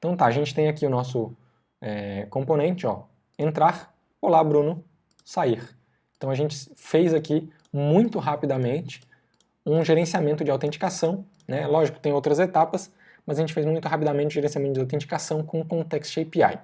Então tá, a gente tem aqui o nosso componente, ó, entrar, olá Bruno, sair. Então a gente fez aqui muito rapidamente um gerenciamento de autenticação, né? Lógico, tem outras etapas, mas a gente fez muito rapidamente o gerenciamento de autenticação com o Context API.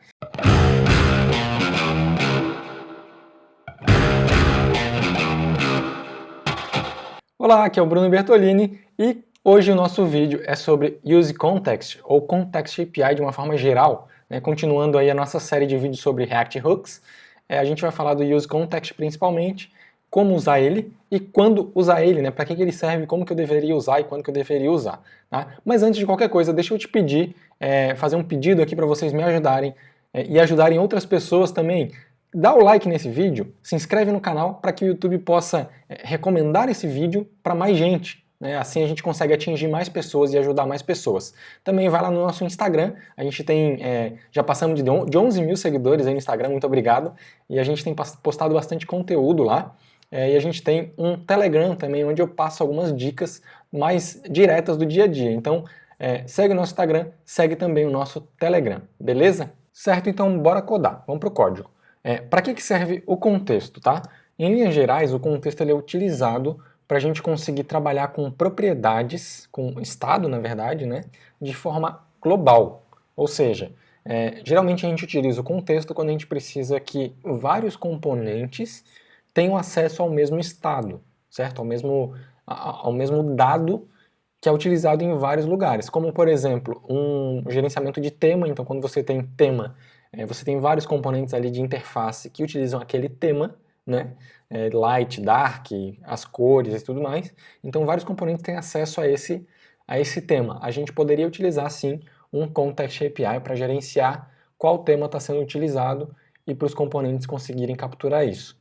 Olá, aqui é o Bruno Bertolini e hoje o nosso vídeo é sobre Use Context ou Context API de uma forma geral, né? Continuando aí a nossa série de vídeos sobre React Hooks, a gente vai falar do Use Context principalmente, como usar ele e quando usar ele, né? Para que ele serve, como que eu deveria usar e quando que eu deveria usar. Tá? Mas antes de qualquer coisa, deixa eu te pedir, fazer um pedido aqui para vocês me ajudarem e ajudarem outras pessoas também. Dá o like nesse vídeo, se inscreve no canal para que o YouTube possa recomendar esse vídeo para mais gente. Né? Assim a gente consegue atingir mais pessoas e ajudar mais pessoas. Também vai lá no nosso Instagram, a gente tem, já passamos de 11 mil seguidores aí no Instagram, muito obrigado. E a gente tem postado bastante conteúdo lá. E a gente tem um Telegram também, onde eu passo algumas dicas mais diretas do dia a dia. Então segue o nosso Instagram, segue também o nosso Telegram, beleza? Certo, então bora codar, vamos para o código. Para que serve o contexto, tá? Em linhas gerais, o contexto ele é utilizado para a gente conseguir trabalhar com propriedades, com estado, na verdade, né, de forma global. Ou seja, geralmente a gente utiliza o contexto quando a gente precisa que vários componentes tenham acesso ao mesmo estado, certo? Ao mesmo dado que é utilizado em vários lugares, como por exemplo um gerenciamento de tema. Então quando você tem tema, você tem vários componentes ali de interface que utilizam aquele tema, né? Light, dark, as cores e tudo mais. Então vários componentes têm acesso a esse tema. A gente poderia utilizar sim um Context API para gerenciar qual tema está sendo utilizado e para os componentes conseguirem capturar isso.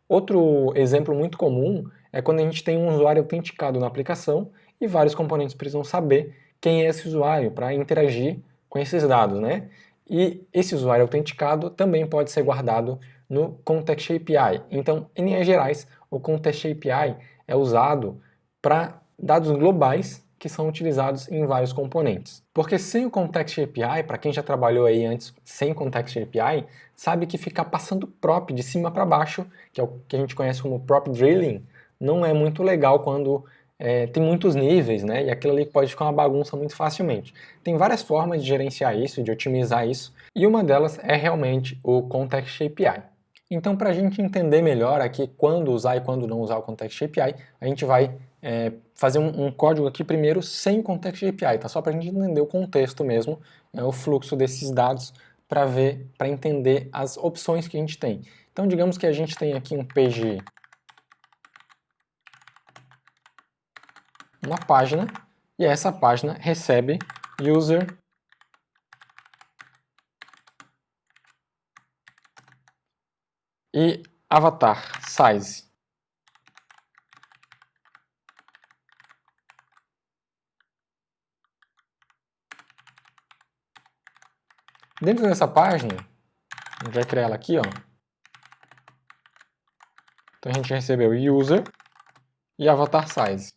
Outro exemplo muito comum é quando a gente tem um usuário autenticado na aplicação e vários componentes precisam saber quem é esse usuário para interagir com esses dados, né? E esse usuário autenticado também pode ser guardado no Context API. Então, em linhas gerais, o Context API é usado para dados globais que são utilizados em vários componentes. Porque sem o Context API, para quem já trabalhou aí antes sem Context API, sabe que ficar passando prop de cima para baixo, que é o que a gente conhece como prop drilling, não é muito legal quando tem muitos níveis, né? E aquilo ali pode ficar uma bagunça muito facilmente. Tem várias formas de gerenciar isso, de otimizar isso, e uma delas é realmente o Context API. Então, para a gente entender melhor aqui quando usar e quando não usar o Context API, a gente vai fazer um código aqui primeiro sem o Context API, tá? Só para a gente entender o contexto mesmo, o fluxo desses dados, para entender as opções que a gente tem. Então, digamos que a gente tem aqui um page, uma página, e essa página recebe user e avatar size. Dentro dessa página, a gente vai criar ela aqui, ó. Então a gente recebeu user e avatar size.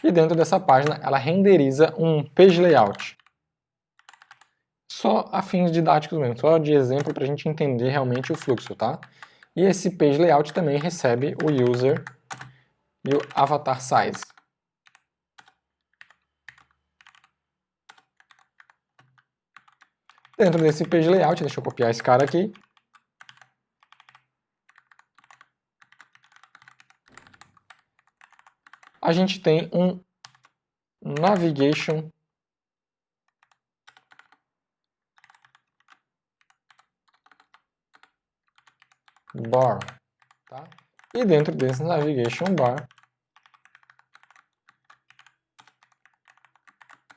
E dentro dessa página ela renderiza um page layout. Só a fins didáticos mesmo, só de exemplo para a gente entender realmente o fluxo, tá? E esse page layout também recebe o user e o avatar size. Dentro desse page layout, deixa eu copiar esse cara aqui. A gente tem um navigation bar, tá? E dentro desse navigation bar,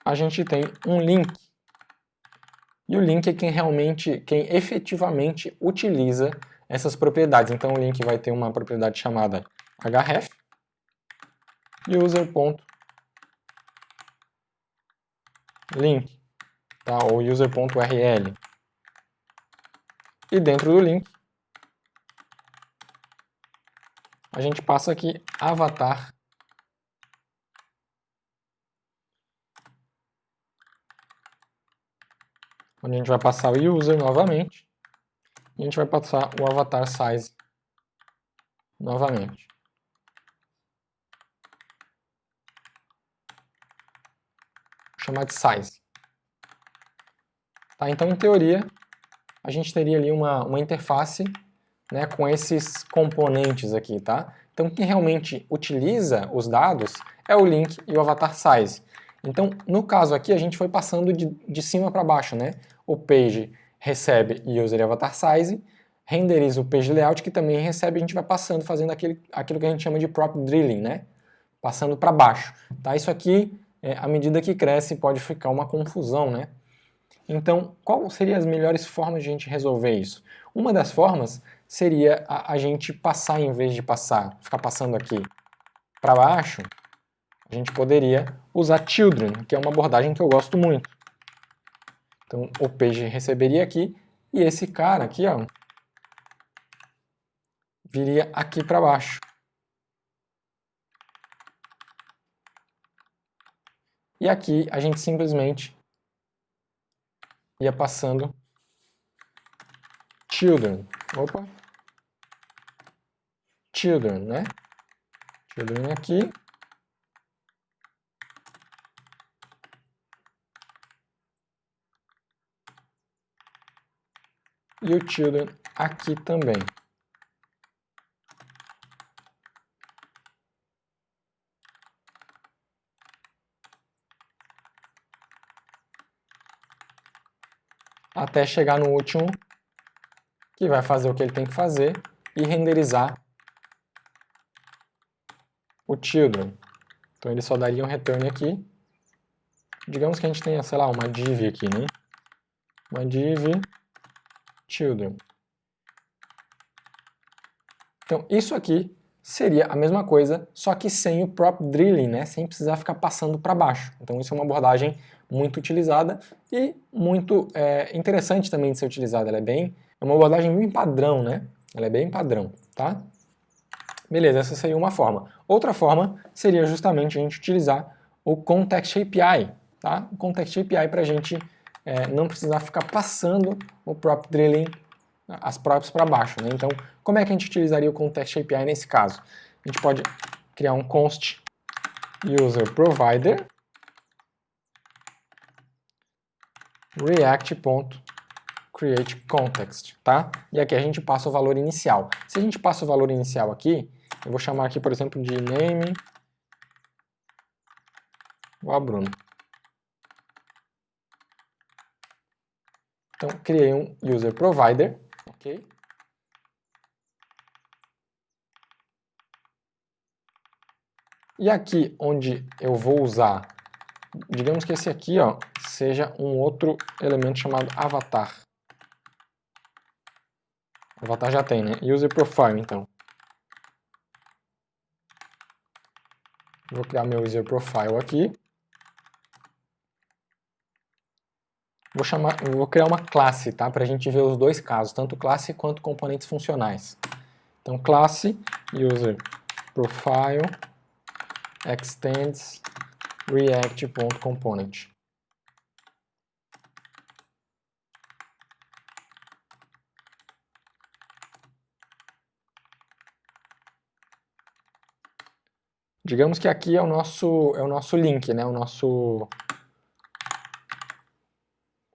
a gente tem um link. E o link é quem efetivamente utiliza essas propriedades. Então o link vai ter uma propriedade chamada href, user.link, tá? Ou user.url. E dentro do link, a gente passa aqui avatar onde a gente vai passar o user novamente, e a gente vai passar o avatar size novamente. Vou chamar de size. Tá, então, em teoria, a gente teria ali uma interface, né, com esses componentes aqui, tá? Então, quem realmente utiliza os dados é o link e o avatar size. Então, no caso aqui, a gente foi passando de cima para baixo, né? O page recebe user e avatar size, renderiza o page layout, que também recebe, a gente vai passando, fazendo aquilo que a gente chama de prop drilling, né? Passando para baixo, tá? Isso aqui, à medida que cresce, pode ficar uma confusão, né? Então, qual seriam as melhores formas de a gente resolver isso? Uma das formas seria a gente passar, em vez de ficar passando aqui para baixo, a gente poderia usar children, que é uma abordagem que eu gosto muito. Então, o page receberia aqui, e esse cara aqui, ó, viria aqui para baixo. E aqui a gente simplesmente ia passando children. Opa! Children, né? Children aqui. E o children aqui também. Até chegar no último, que vai fazer o que ele tem que fazer e renderizar o children. Então ele só daria um return aqui. Digamos que a gente tenha, sei lá, uma div aqui, né? Uma div children. Então isso aqui seria a mesma coisa, só que sem o prop drilling, né? Sem precisar ficar passando para baixo. Então isso é uma abordagem muito utilizada e muito interessante também de ser utilizada. Ela é uma abordagem bem padrão, né? Ela é bem padrão, tá? Beleza, essa seria uma forma. Outra forma seria justamente a gente utilizar o Context API, tá? O Context API para a gente não precisar ficar passando o prop drilling, as props para baixo, né? Então, como é que a gente utilizaria o Context API nesse caso? A gente pode criar um const user provider react.create context, tá? E aqui a gente passa o valor inicial. Se a gente passa o valor inicial aqui, eu vou chamar aqui, por exemplo, de name igual a Bruno. Então, criei um user provider, ok? E aqui onde eu vou usar, digamos que esse aqui, ó, seja um outro elemento chamado avatar. Avatar já tem, né? User profile, então. Vou criar meu user profile aqui. Vou criar uma classe, tá? Para a gente ver os dois casos, tanto classe quanto componentes funcionais. Então, classe user profile extends react.component. Digamos que aqui é o nosso link, né? O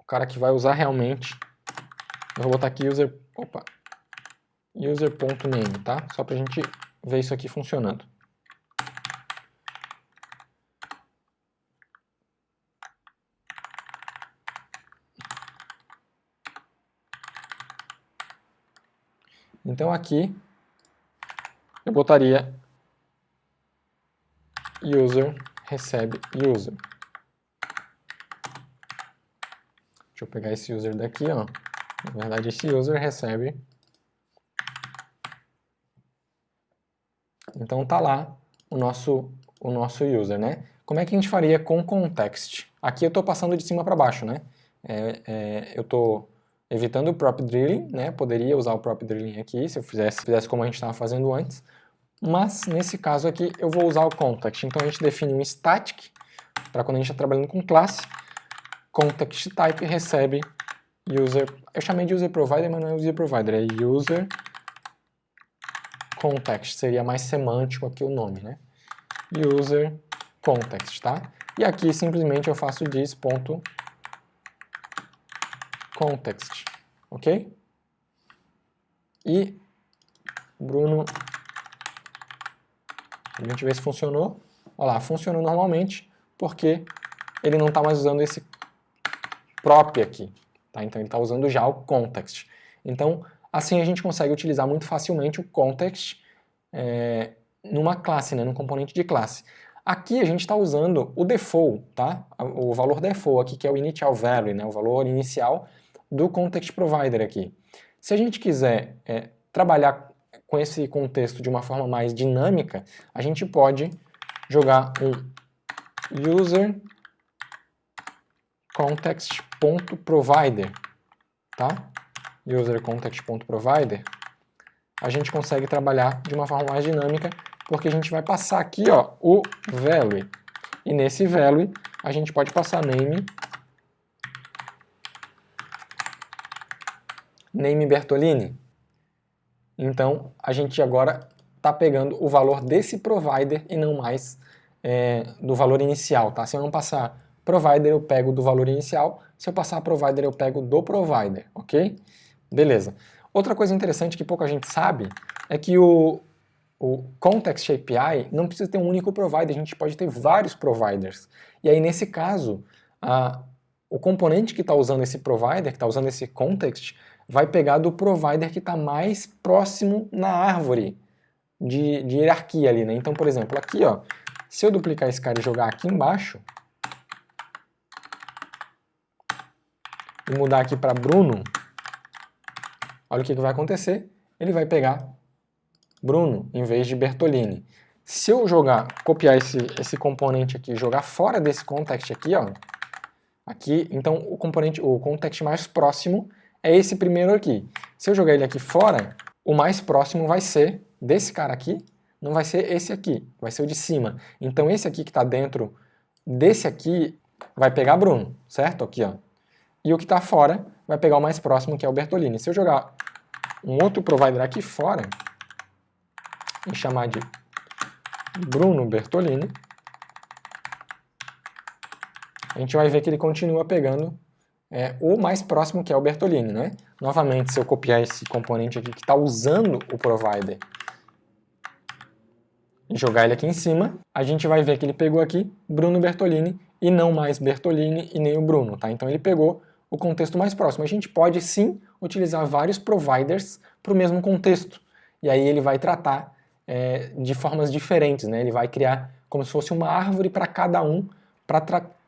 cara que vai usar realmente. Eu vou botar aqui user.name, tá? Só pra gente ver isso aqui funcionando. Então aqui eu botaria user recebe user. Deixa eu pegar esse user daqui, ó. Na verdade, esse user recebe. Então tá lá o nosso user, né? Como é que a gente faria com context? Aqui eu estou passando de cima para baixo, né? Eu estou evitando o prop drilling, né? Poderia usar o prop drilling aqui, se eu fizesse como a gente estava fazendo antes. Mas nesse caso aqui eu vou usar o context. Então a gente define um static para quando a gente está trabalhando com classe. Context type recebe user, eu chamei de user provider, mas não é user provider, é user context, seria mais semântico aqui o nome, né? User context, tá? E aqui simplesmente eu faço this.context, ok? E Bruno, a gente vê se funcionou. Olha lá, funcionou normalmente, porque ele não está mais usando esse prop aqui, tá? Então ele está usando já o context. Então, assim a gente consegue utilizar muito facilmente o context numa classe, né? Num componente de classe. Aqui a gente está usando o default, tá? O valor default aqui, que é o initial value, né? O valor inicial do context provider aqui. Se a gente quiser trabalhar com esse contexto de uma forma mais dinâmica, a gente pode jogar um user context.provider, tá? User context.provider. A gente consegue trabalhar de uma forma mais dinâmica, porque a gente vai passar aqui, ó, o value. E nesse value a gente pode passar name Bertolini. Então a gente agora está pegando o valor desse provider e não mais do valor inicial, tá? Se eu não passar provider, eu pego do valor inicial. Se eu passar provider, eu pego do provider, ok? Beleza. Outra coisa interessante que pouca gente sabe é que o Context API não precisa ter um único provider, a gente pode ter vários providers. E aí, nesse caso, o componente que está usando esse provider, que está usando esse context, vai pegar do provider que está mais próximo na árvore de hierarquia ali, né? Então, por exemplo, aqui, ó, se eu duplicar esse cara e jogar aqui embaixo, e mudar aqui para Bruno, olha o que vai acontecer. Ele vai pegar Bruno em vez de Bertolini. Se eu copiar esse componente aqui e jogar fora desse context aqui, ó, aqui, então o context mais próximo é esse primeiro aqui. Se eu jogar ele aqui fora, o mais próximo vai ser desse cara aqui, não vai ser esse aqui, vai ser o de cima. Então esse aqui que está dentro desse aqui vai pegar Bruno, certo? Aqui, ó. E o que está fora vai pegar o mais próximo, que é o Bertolini. Se eu jogar um outro provider aqui fora e chamar de Bruno Bertolini, a gente vai ver que ele continua pegando o mais próximo, que é o Bertolini, né? Novamente, se eu copiar esse componente aqui que está usando o provider e jogar ele aqui em cima, a gente vai ver que ele pegou aqui Bruno Bertolini e não mais Bertolini e nem o Bruno, tá? Então ele pegou o contexto mais próximo. A gente pode sim utilizar vários providers para o mesmo contexto. E aí ele vai tratar de formas diferentes, né? Ele vai criar como se fosse uma árvore para cada um para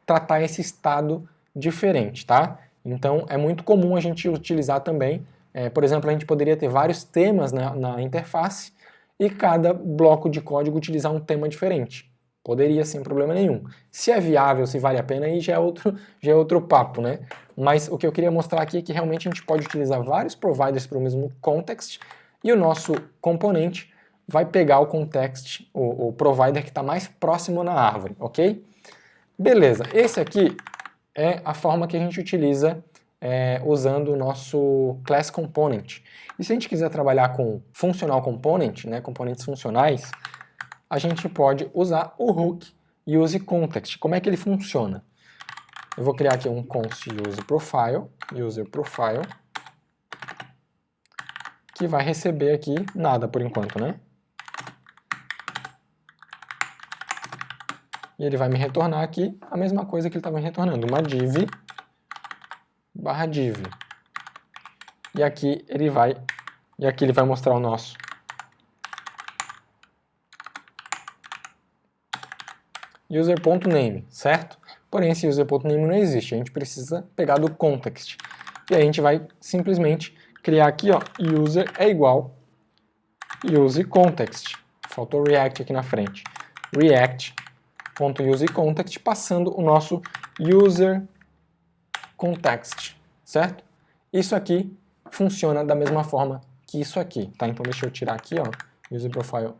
tratar esse estado diferente, tá? Então é muito comum a gente utilizar também, por exemplo, a gente poderia ter vários temas na interface e cada bloco de código utilizar um tema diferente. Poderia sem problema nenhum. Se é viável, se vale a pena, aí já é outro papo, né? Mas o que eu queria mostrar aqui é que realmente a gente pode utilizar vários providers para o mesmo context e o nosso componente vai pegar o context, o provider que está mais próximo na árvore, ok? Beleza, esse aqui é a forma que a gente utiliza usando o nosso Class Component. E se a gente quiser trabalhar com Functional Component, né, componentes funcionais, a gente pode usar o hook useContext. Como é que ele funciona? Eu vou criar aqui um const user profile, que vai receber aqui nada por enquanto, né? E ele vai me retornar aqui a mesma coisa que ele estava me retornando, uma div barra div. E aqui ele vai mostrar o nosso user.name, certo? Porém, esse user.name não existe, a gente precisa pegar do context. E aí a gente vai simplesmente criar aqui, ó, user é igual useContext. Faltou React aqui na frente. React.useContext, passando o nosso user context, certo? Isso aqui funciona da mesma forma que isso aqui, tá? Então deixa eu tirar aqui, ó, user profile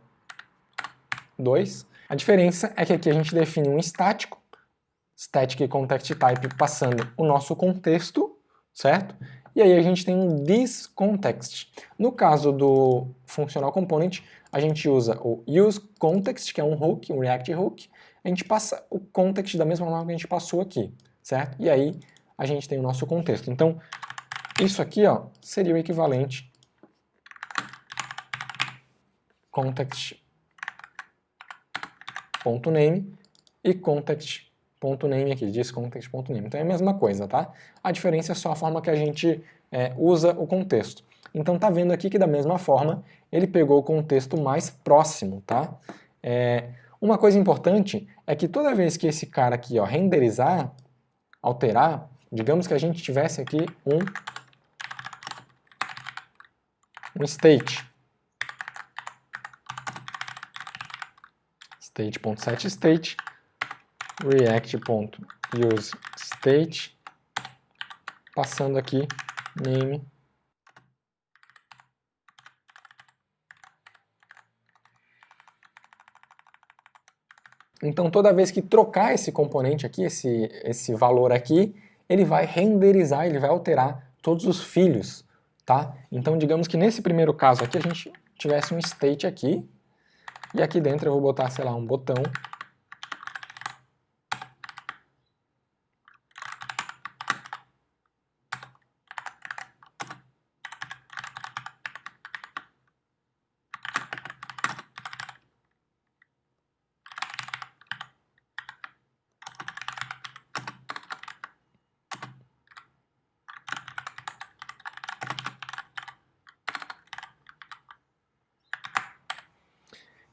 2. A diferença é que aqui a gente define um estático, static context type, passando o nosso contexto certo? E aí a gente tem um thisContext. No caso do functional component, a gente usa o useContext, que é um hook, um React hook. A gente passa o context da mesma forma que a gente passou aqui, certo? E aí a gente tem o nosso contexto. Então, isso aqui, ó, seria o equivalente context.name e context.name aqui, thisContext.name. Então é a mesma coisa, tá? A diferença é só a forma que a gente usa o contexto. Então tá vendo aqui que da mesma forma ele pegou o contexto mais próximo, tá? Uma coisa importante é que toda vez que esse cara aqui, ó, renderizar, alterar, digamos que a gente tivesse aqui um state. State.setState, react.useState, passando aqui name. Então toda vez que trocar esse componente aqui, esse valor aqui, ele vai renderizar, ele vai alterar todos os filhos, tá? Então digamos que nesse primeiro caso aqui a gente tivesse um state aqui, e aqui dentro eu vou botar, sei lá, um botão.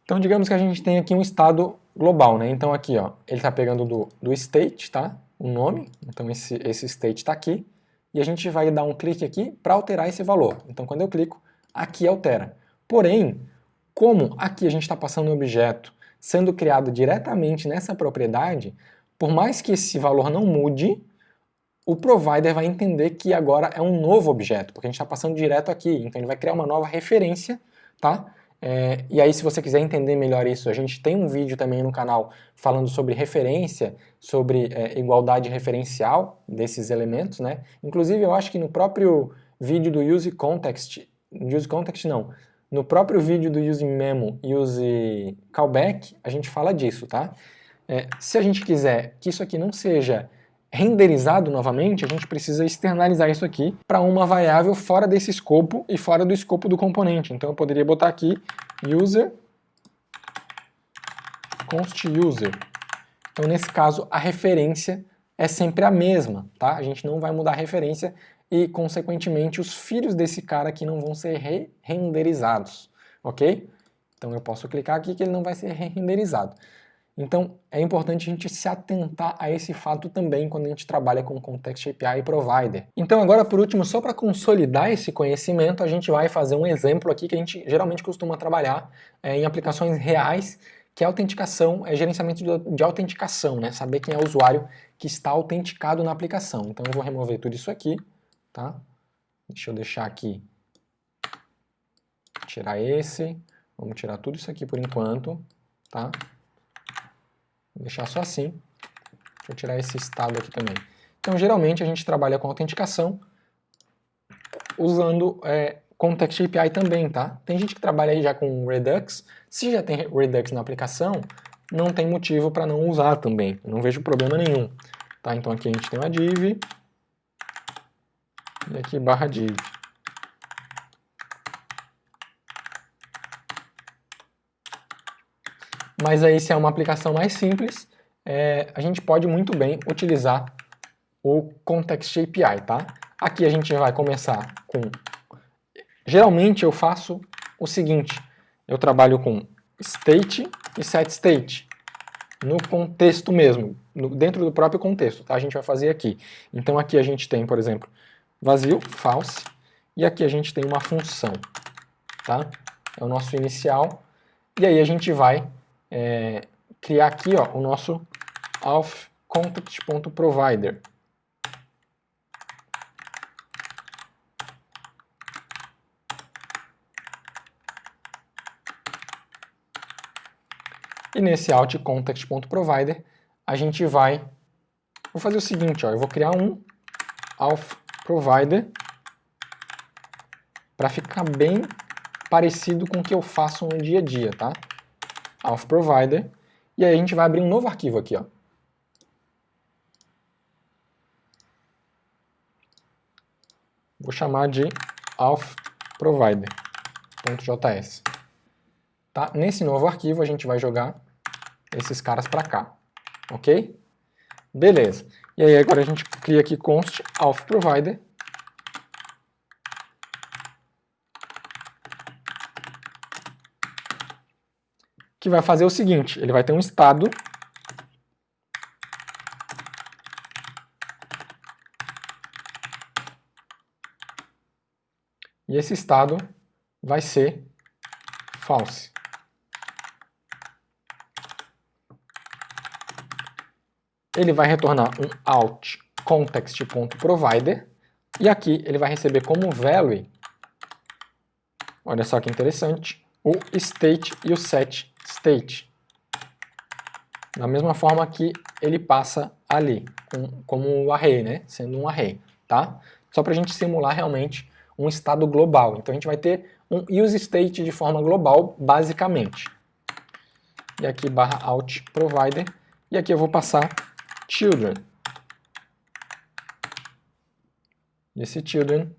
Então digamos que a gente tem aqui um estado global, né? Então aqui, ó, ele está pegando do state, tá? O nome, então esse state está aqui, e a gente vai dar um clique aqui para alterar esse valor. Então quando eu clico, aqui altera. Porém, como aqui a gente está passando um objeto sendo criado diretamente nessa propriedade, por mais que esse valor não mude, o provider vai entender que agora é um novo objeto, porque a gente está passando direto aqui, então ele vai criar uma nova referência, tá? E aí, se você quiser entender melhor isso, a gente tem um vídeo também no canal falando sobre referência, sobre igualdade referencial desses elementos, né? Inclusive, eu acho que no próprio vídeo do useContext não, no próprio vídeo do useMemo e useCallback, a gente fala disso, tá? Se a gente quiser que isso aqui não seja renderizado novamente, a gente precisa externalizar isso aqui para uma variável fora desse escopo e fora do escopo do componente. Então eu poderia botar aqui user const user. Então nesse caso a referência é sempre a mesma, tá? A gente não vai mudar a referência e consequentemente os filhos desse cara aqui não vão ser renderizados, ok? Então eu posso clicar aqui que ele não vai ser renderizado. Então, é importante a gente se atentar a esse fato também quando a gente trabalha com Context API e Provider. Então, agora, por último, só para consolidar esse conhecimento, a gente vai fazer um exemplo aqui que a gente geralmente costuma trabalhar em aplicações reais, que é autenticação, gerenciamento de autenticação, né? Saber quem é o usuário que está autenticado na aplicação. Então, eu vou remover tudo isso aqui, tá? Deixa eu deixar aqui, tirar esse, vamos tirar tudo isso aqui por enquanto, tá? Vou deixar só assim. Deixa eu tirar esse estado aqui também. Então, geralmente, a gente trabalha com autenticação usando Context API também, tá? Tem gente que trabalha aí já com Redux. Se já tem Redux na aplicação, não tem motivo para não usar também. Eu não vejo problema nenhum. Tá? Então, aqui a gente tem uma div. E aqui /div. Mas aí, se é uma aplicação mais simples, a gente pode muito bem utilizar o Context API, tá? Aqui a gente vai começar com... Geralmente eu faço o seguinte, eu trabalho com state e setState, no contexto mesmo, dentro do próprio contexto, tá? A gente vai fazer aqui. Então aqui a gente tem, por exemplo, vazio, false, e aqui a gente tem uma função, tá? É o nosso inicial, e aí a gente vai criar aqui, ó, o nosso authContext.provider. E nesse authContext.provider a gente vai... Vou fazer o seguinte, ó, eu vou criar um auth provider, para ficar bem parecido com o que eu faço no dia a dia, tá? Auth provider, e aí a gente vai abrir um novo arquivo aqui, ó. Vou chamar de auth provider.js. Tá? Nesse novo arquivo a gente vai jogar esses caras para cá, ok? Beleza. E aí agora a gente cria aqui const auth provider. Que vai fazer o seguinte, ele vai ter um estado e esse estado vai ser false. Ele vai retornar um out context.provider e aqui ele vai receber como value, olha só que interessante, o state e o set state. Da mesma forma que ele passa ali, como o array, né? Sendo um array, tá? Só para a gente simular realmente um estado global. Então a gente vai ter um useState de forma global, basicamente. E aqui barra out provider, e aqui eu vou passar children. E esse children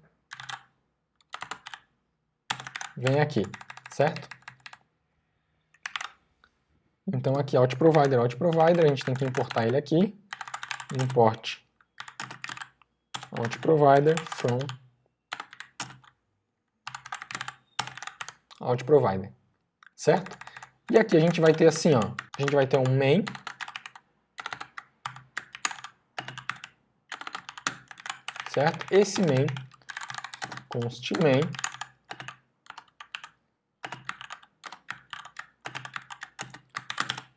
vem aqui, certo? Então aqui out provider, a gente tem que importar ele aqui. Import out provider from out provider, certo? E aqui a gente vai ter assim, ó, a gente vai ter um main, certo? Esse main, const main,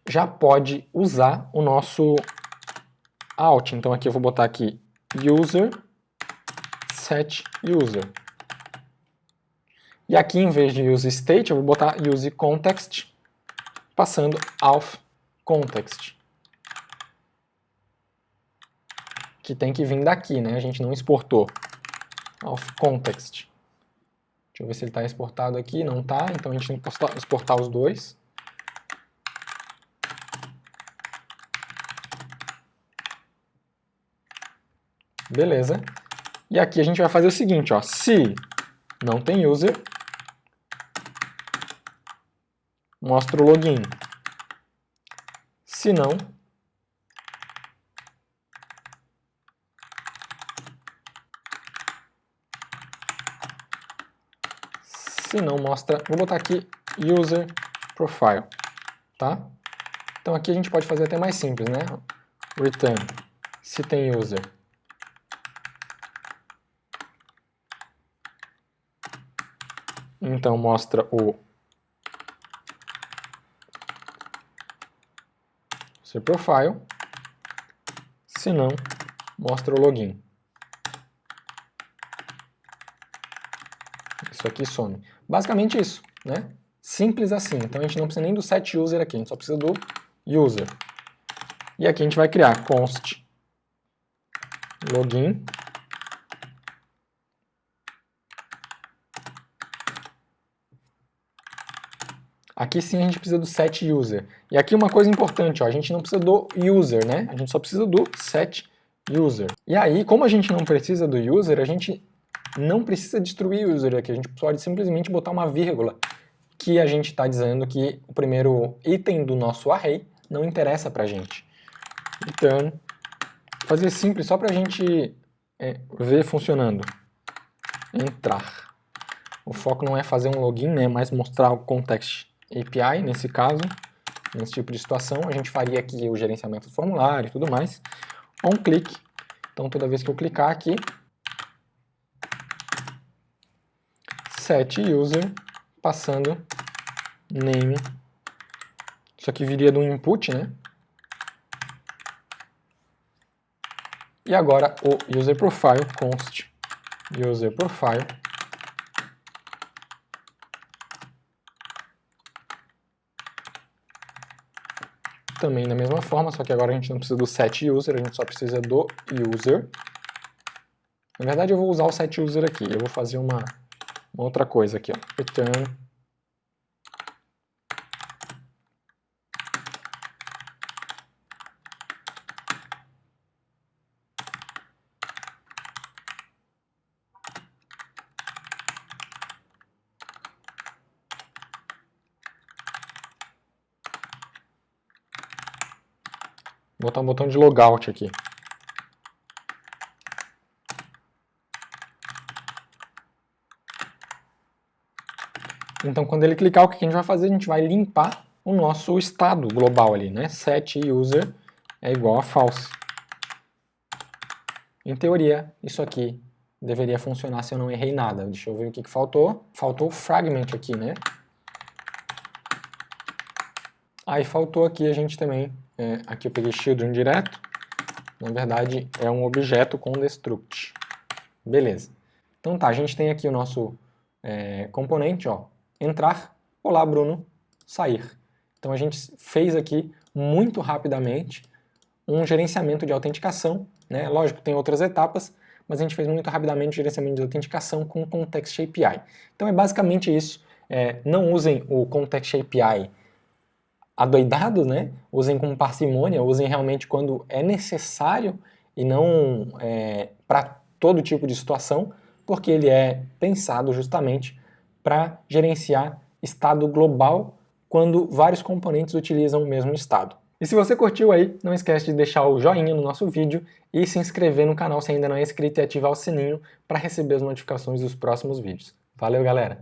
já pode usar o nosso out. Então aqui eu vou botar aqui user set user. E aqui em vez de use state eu vou botar use context, passando auth context. Que tem que vir daqui, né? A gente não exportou. Auth context. Deixa eu ver se ele está exportado aqui. Não está, então a gente tem que exportar os dois. Beleza. E aqui a gente vai fazer o seguinte, ó. Se não tem user, mostra o login. Se não, mostra, vou botar aqui user profile, tá? Então aqui a gente pode fazer até mais simples, né? Return, se tem user. Então mostra o user profile, se não, mostra o login. Isso aqui some. Basicamente isso, né? Simples assim. Então a gente não precisa nem do set user aqui, a gente só precisa do user. E aqui a gente vai criar const login. Aqui sim a gente precisa do set user. E aqui uma coisa importante, ó, a gente não precisa do user, né? A gente só precisa do set user. E aí, como a gente não precisa do user, a gente não precisa destruir o user aqui. A gente pode simplesmente botar uma vírgula que a gente está dizendo que o primeiro item do nosso array não interessa pra gente. Return. Fazer simples só pra gente ver funcionando. Entrar. O foco não é fazer um login, né, mas mostrar o context API, nesse caso, nesse tipo de situação. A gente faria aqui o gerenciamento do formulário e tudo mais. OnClick. Então, toda vez que eu clicar aqui, set user, passando name. Isso aqui viria do input, né? E agora o user profile, const user profile. Também da mesma forma, só que agora a gente não precisa do set user, a gente só precisa do user. Na verdade eu vou usar o setUser aqui, eu vou fazer uma outra coisa aqui, ó. Return vou botar um botão de logout aqui. Então, quando ele clicar, o que a gente vai fazer? A gente vai limpar o nosso estado global ali, né? setUser é igual a false. Em teoria, isso aqui deveria funcionar se eu não errei nada. Deixa eu ver o que faltou. Faltou o fragment aqui, né? Aí faltou aqui a gente também, aqui eu peguei children direto. Na verdade, é um objeto com destruct. Beleza. Então tá, a gente tem aqui o nosso componente, ó, entrar, olá Bruno, sair. Então a gente fez aqui muito rapidamente um gerenciamento de autenticação, né? Lógico que tem outras etapas, mas a gente fez muito rapidamente o gerenciamento de autenticação com o Context API. Então é basicamente isso. Não usem o Context API adoidado, né? Usem com parcimônia, usem realmente quando é necessário e não para todo tipo de situação, porque ele é pensado justamente para gerenciar estado global quando vários componentes utilizam o mesmo estado. E se você curtiu aí, não esquece de deixar o joinha no nosso vídeo e se inscrever no canal se ainda não é inscrito e ativar o sininho para receber as notificações dos próximos vídeos. Valeu, galera!